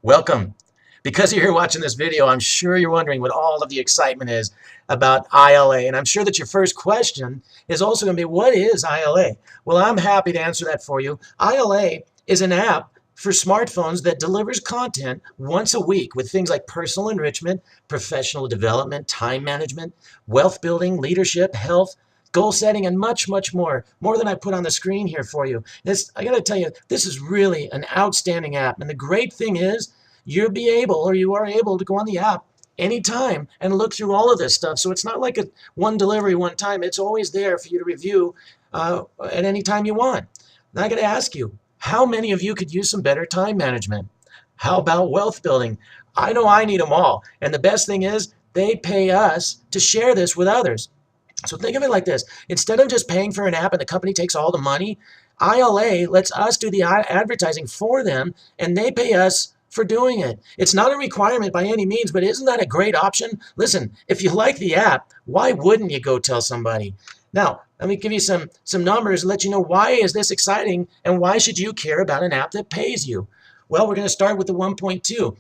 Welcome. Because you're here watching this video, I'm sure you're wondering what all of the excitement is about ILA. And I'm sure that your first question is also going to be, what is ILA? Well, I'm happy to answer that for you. ILA is an app for smartphones that delivers content once a week with things like personal enrichment, professional development, time management, wealth building, leadership, health, goal setting, and much, much more than I put on the screen here for you. I got to tell you, this is really an outstanding app. And the great thing is, you are able to go on the app anytime and look through all of this stuff. So it's not like a one delivery, one time. It's always there for you to review at any time you want. Now I got to ask you, how many of you could use some better time management? How about wealth building? I know I need them all. And the best thing is, they pay us to share this with others. So think of it like this. Instead of just paying for an app and the company takes all the money, ILA lets us do the advertising for them, and they pay us for doing it. It's not a requirement by any means, but isn't that a great option? Listen, if you like the app, why wouldn't you go tell somebody? Now, let me give you some numbers and let you know why is this exciting and why should you care about an app that pays you? Well, we're going to start with the 1.2.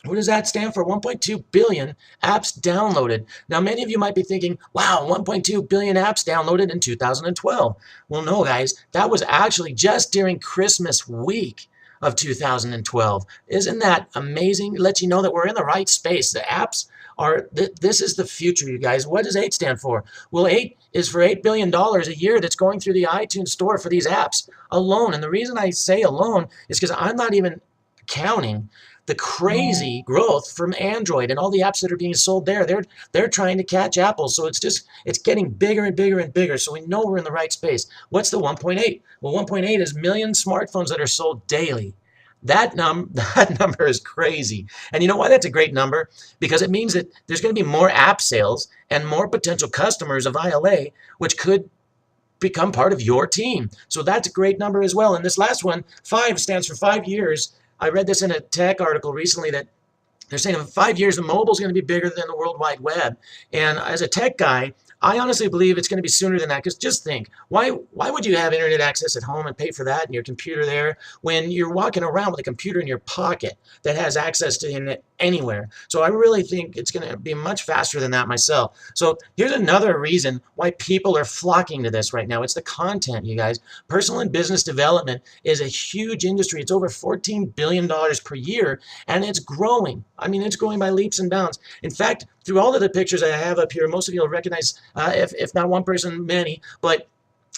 What does that stand for? 1.2 billion apps downloaded. Now, many of you might be thinking, wow, 1.2 billion apps downloaded in 2012. Well, no, guys, that was actually just during Christmas week of 2012. Isn't that amazing? It lets you know that we're in the right space. The apps are, this is the future, you guys. What does 8 stand for? Well, 8 is for $8 billion a year that's going through the iTunes store for these apps alone. And the reason I say alone is because I'm not even counting the crazy growth from Android and all the apps that are being sold there. They're trying to catch Apple. So it's getting bigger and bigger and bigger. So we know we're in the right space. What's the 1.8? Well, 1.8 is million smartphones that are sold daily. That number is crazy. And you know why that's a great number? Because it means that there's going to be more app sales and more potential customers of ILA, which could become part of your team. So that's a great number as well. And this last one, 5, stands for 5 years. I read this in a tech article recently that they're saying in 5 years, the mobile is going to be bigger than the World Wide Web. And as a tech guy, I honestly believe it's going to be sooner than that. Because just think, why would you have internet access at home and pay for that and your computer there when you're walking around with a computer in your pocket that has access to the internet anywhere? So I really think it's going to be much faster than that myself. So here's another reason why people are flocking to this right now. It's the content, you guys. Personal and business development is a huge industry. It's over $14 billion per year, and it's growing. I mean, it's growing by leaps and bounds. In fact, through all of the pictures I have up here, most of you will recognize, if not one person, many. But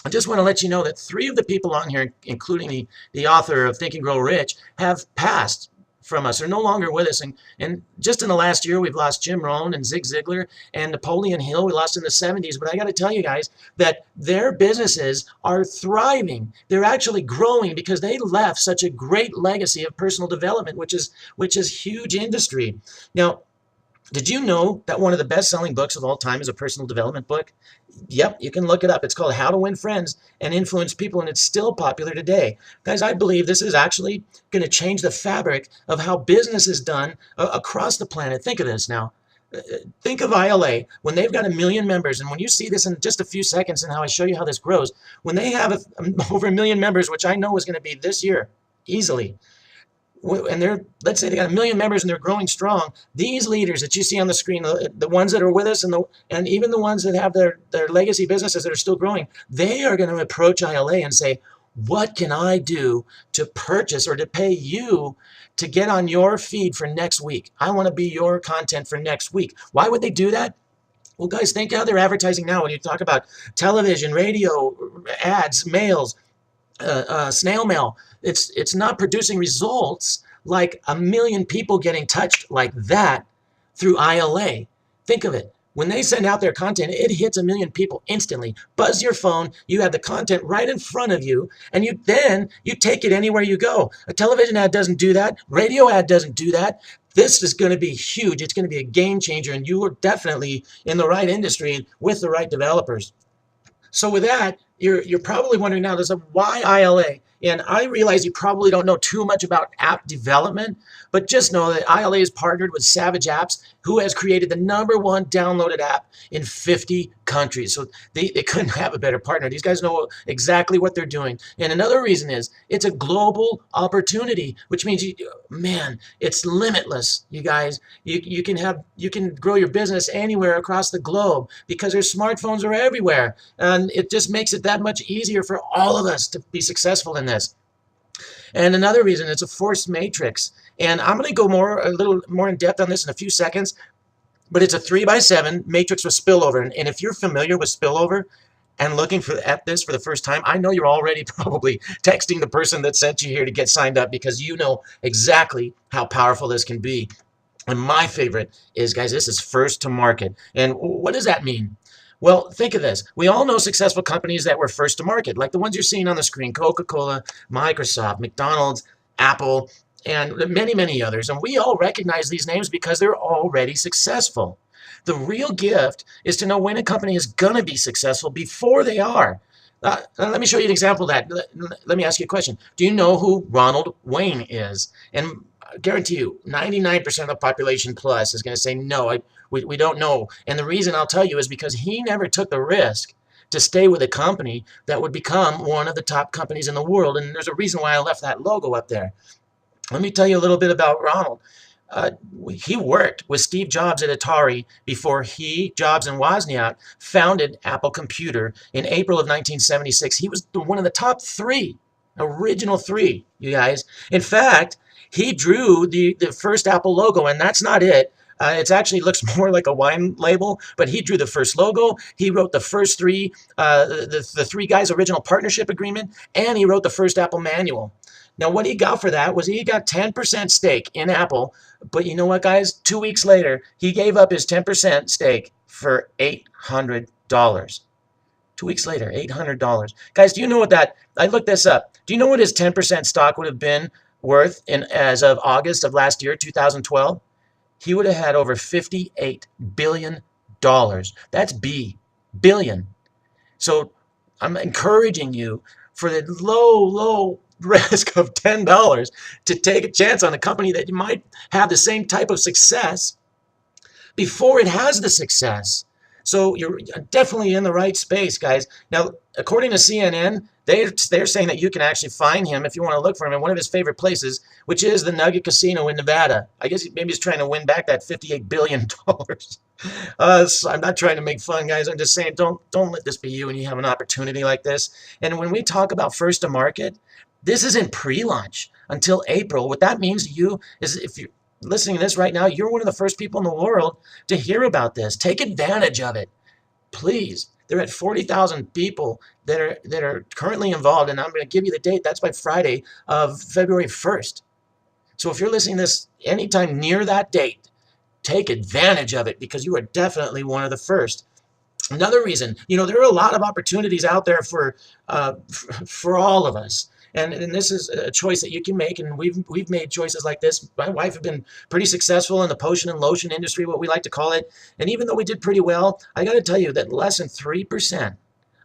I just want to let you know that 3 of the people on here, including the author of Think and Grow Rich, have passed from us. They're no longer with us. And just in the last year, we've lost Jim Rohn and Zig Ziglar and Napoleon Hill. We lost in the 70s. But I got to tell you guys that their businesses are thriving. They're actually growing because they left such a great legacy of personal development, which is huge industry. Now, did you know that one of the best-selling books of all time is a personal development book? Yep, you can look it up. It's called How to Win Friends and Influence People, and it's still popular today. Guys, I believe this is actually going to change the fabric of how business is done across the planet. Think of this now. Think of ILA when they've got 1 million members, and when you see this in just a few seconds and how I show you how this grows, when they have over 1 million members, which I know is going to be this year, easily, and let's say they got 1 million members and they're growing strong. These leaders that you see on the screen, the ones that are with us and even the ones that have their legacy businesses that are still growing, they are going to approach ILA and say, what can I do to purchase or to pay you to get on your feed for next week? I want to be your content for next week. Why would they do that? Well, guys, think how they're advertising now. When you talk about television, radio, ads, mails, snail mail, it's not producing results like 1 million people getting touched like that through ILA. Think of it. When they send out their content, it hits 1 million people instantly. Buzz your phone, you have the content right in front of you, and you take it anywhere you go. A television ad doesn't do that. Radio ad doesn't do that. This is going to be huge. It's going to be a game changer, and you are definitely in the right industry with the right developers. So with that, you're probably wondering now, why ILA? And I realize you probably don't know too much about app development, but just know that ILA is partnered with Savage Apps, who has created the #1 downloaded app in 50 countries. So they couldn't have a better partner. These guys know exactly what they're doing. And another reason is it's a global opportunity, which means, man, it's limitless, you guys. You can grow your business anywhere across the globe because their smartphones are everywhere. And it just makes it that much easier for all of us to be successful in this. And another reason, it's a force matrix. And I'm going to go a little more in depth on this in a few seconds, but it's a 3x7 matrix with spillover. And if you're familiar with spillover and looking at this for the first time, I know you're already probably texting the person that sent you here to get signed up because you know exactly how powerful this can be. And my favorite is, guys, this is first to market. And what does that mean? Well, think of this. We all know successful companies that were first to market, like the ones you're seeing on the screen: Coca-Cola, Microsoft, McDonald's, Apple, and many, many others. And we all recognize these names because they're already successful. The real gift is to know when a company is going to be successful before they are. Let me show you an example of that. Let me ask you a question. Do you know who Ronald Wayne is? And I guarantee you, 99% of the population plus is going to say, no, we don't know. And the reason I'll tell you is because he never took the risk to stay with a company that would become one of the top companies in the world. And there's a reason why I left that logo up there. Let me tell you a little bit about Ronald. He worked with Steve Jobs at Atari before he, Jobs, and Wozniak founded Apple Computer in April of 1976. He was one of the top original three, you guys. In fact, he drew the first Apple logo, and that's not it. It actually looks more like a wine label, but he drew the first logo. He wrote the first the three guys' original partnership agreement, and he wrote the first Apple manual. Now, what he got for that was he got 10% stake in Apple, but you know what, guys? 2 weeks later, he gave up his 10% stake for $800. 2 weeks later, $800. Guys, do you know what I looked this up. Do you know what his 10% stock would have been worth as of August of last year, 2012? He would have had over $58 billion. That's billion. So I'm encouraging you, for the low risk of $10, to take a chance on a company that you might have the same type of success before it has the success. So you're definitely in the right space, guys. Now, according to CNN, they're saying that you can actually find him if you want to look for him in one of his favorite places, which is the Nugget Casino in Nevada. I guess maybe he's trying to win back that $58 billion. So I'm not trying to make fun, guys. I'm just saying, don't let this be you when you have an opportunity like this. And when we talk about first to market, this isn't pre-launch until April. What that means to you is, if you're listening to this right now, you're one of the first people in the world to hear about this. Take advantage of it, please. They're at 40,000 people that are currently involved, and I'm going to give you the date. That's by Friday of February 1st. So if you're listening to this anytime near that date, take advantage of it, because you are definitely one of the first. Another reason, there are a lot of opportunities out there for all of us. And this is a choice that you can make, and we've made choices like this. My wife has been pretty successful in the potion and lotion industry, what we like to call it. And even though we did pretty well, I got to tell you that less than 3%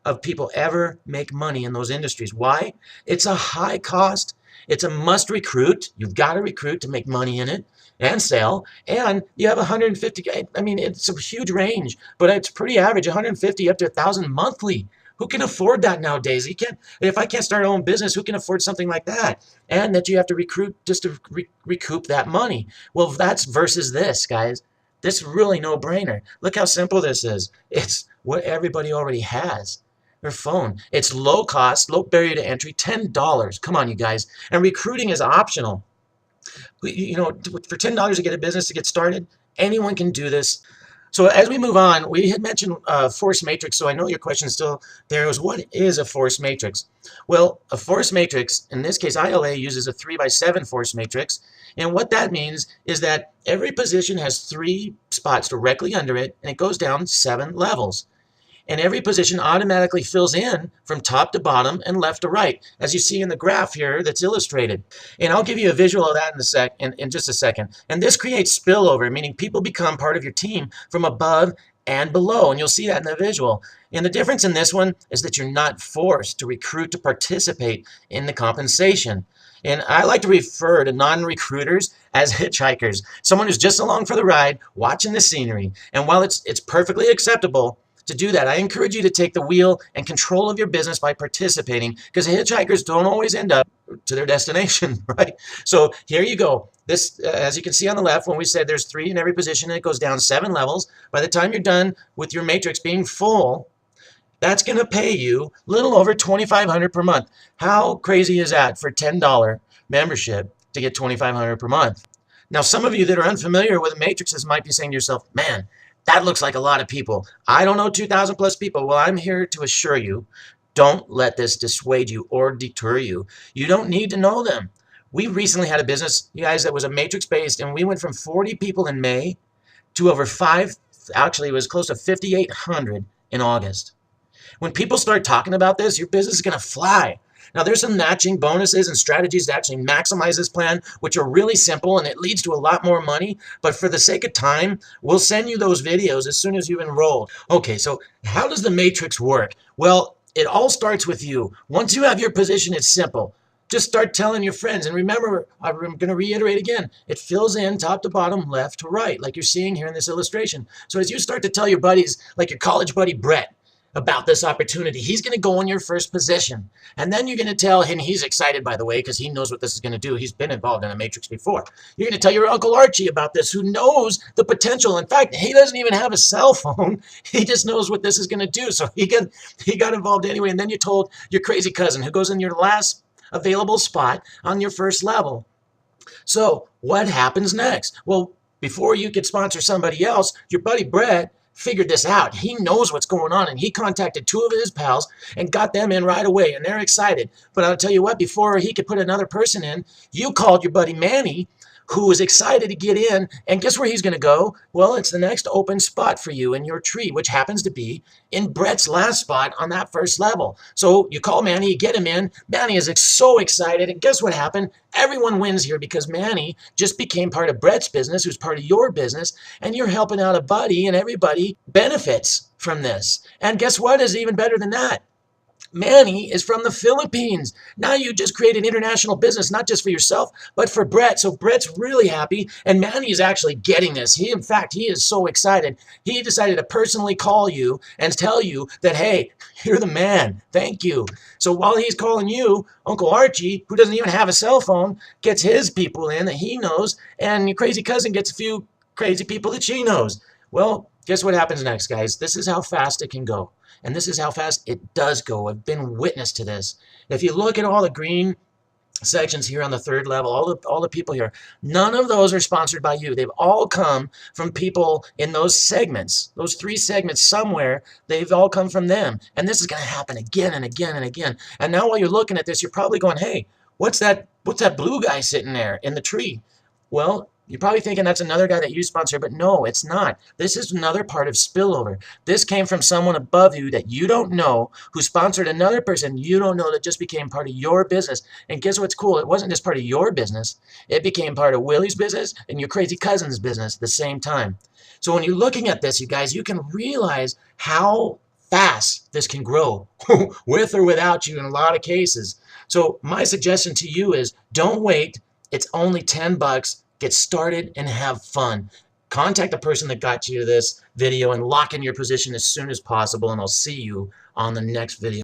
of people ever make money in those industries. Why? It's a high cost. It's a must recruit. You've got to recruit to make money in it and sell. And you have 150. I mean, it's a huge range, but it's pretty average, 150 up to 1,000 monthly. Who can afford that nowadays? If I can't start our own business, who can afford something like that? And that you have to recruit just to recoup that money. Well, that's versus this, guys. This is really no-brainer. Look how simple this is. It's what everybody already has. Their phone. It's low cost, low barrier to entry, $10. Come on, you guys. And recruiting is optional. For $10 to get a business to get started, anyone can do this. So as we move on, we had mentioned force matrix, so I know your question is still there. What is a force matrix? Well, a force matrix, in this case, ILA uses a 3x7 force matrix, and what that means is that every position has 3 spots directly under it, and it goes down 7 levels. And every position automatically fills in from top to bottom and left to right, as you see in the graph here that's illustrated. And I'll give you a visual of that in just a second. And this creates spillover, meaning people become part of your team from above and below, and you'll see that in the visual. And the difference in this one is that you're not forced to recruit to participate in the compensation. And I like to refer to non-recruiters as hitchhikers, someone who's just along for the ride, watching the scenery. And while it's perfectly acceptable to do that, I encourage you to take the wheel and control of your business by participating, because hitchhikers don't always end up to their destination, right? So here you go. This, as you can see on the left, when we said there's 3 in every position, and it goes down 7 levels. By the time you're done with your matrix being full, that's going to pay you a little over $2,500 per month. How crazy is that for $10 membership to get $2,500 per month? Now, some of you that are unfamiliar with matrices might be saying to yourself, man, that looks like a lot of people. I don't know 2,000 plus people. Well, I'm here to assure you, don't let this dissuade you or deter you. You don't need to know them. We recently had a business, you guys, that was a matrix based, and we went from 40 people in May to over actually it was close to 5,800 in August. When people start talking about this, your business is going to fly. Now, there's some matching bonuses and strategies to actually maximize this plan, which are really simple, and it leads to a lot more money. But for the sake of time, we'll send you those videos as soon as you've enrolled. Okay, so how does the matrix work? Well, it all starts with you. Once you have your position, it's simple. Just start telling your friends. And remember, I'm going to reiterate again, it fills in top to bottom, left to right, like you're seeing here in this illustration. So as you start to tell your buddies, like your college buddy Brett, about this opportunity, he's going to go in your first position. And then you're going to tell him, he's excited, by the way, because he knows what this is going to do. He's been involved in a matrix before. You're going to tell your Uncle Archie about this, who knows the potential. In fact, he doesn't even have a cell phone. He just knows what this is going to do. So he got involved anyway. And then you told your crazy cousin, who goes in your last available spot on your first level. So what happens next? Well, before you could sponsor somebody else, your buddy Brett figured this out. He knows what's going on, and he contacted 2 of his pals and got them in right away, and they're excited. But I'll tell you what, before he could put another person in, you called your buddy Manny, who was excited to get in, and guess where he's going to go? Well, it's the next open spot for you in your tree, which happens to be in Brett's last spot on that first level. So you call Manny, you get him in. Manny is so excited, and guess what happened? Everyone wins here because Manny just became part of Brett's business, who's part of your business, and you're helping out a buddy, and everybody benefits from this. And guess what is even better than that? Manny is from the Philippines. Now you just created international business, not just for yourself, but for Brett. So Brett's really happy, and Manny is actually getting this. In fact, he is so excited. He decided to personally call you and tell you that, hey, you're the man. Thank you. So while he's calling you, Uncle Archie, who doesn't even have a cell phone, gets his people in that he knows, and your crazy cousin gets a few crazy people that she knows. Well, guess what happens next, guys? This is how fast it can go. And this is how fast it does go. I've been witness to this. If you look at all the green sections here on the 3rd level, all the people here, none of those are sponsored by you. They've all come from people in those segments, those 3 segments somewhere. They've all come from them. And this is going to happen again and again and again. And now while you're looking at this, you're probably going, hey, what's that blue guy sitting there in the tree? Well, you're probably thinking that's another guy that you sponsor, but no, it's not. This is another part of spillover. This came from someone above you that you don't know, who sponsored another person you don't know that just became part of your business. And guess what's cool? It wasn't just part of your business. It became part of Willie's business and your crazy cousin's business at the same time. So when you're looking at this, you guys, you can realize how fast this can grow with or without you in a lot of cases. So my suggestion to you is don't wait. It's only $10. Get started and have fun. Contact the person that got you this video and lock in your position as soon as possible, and I'll see you on the next video.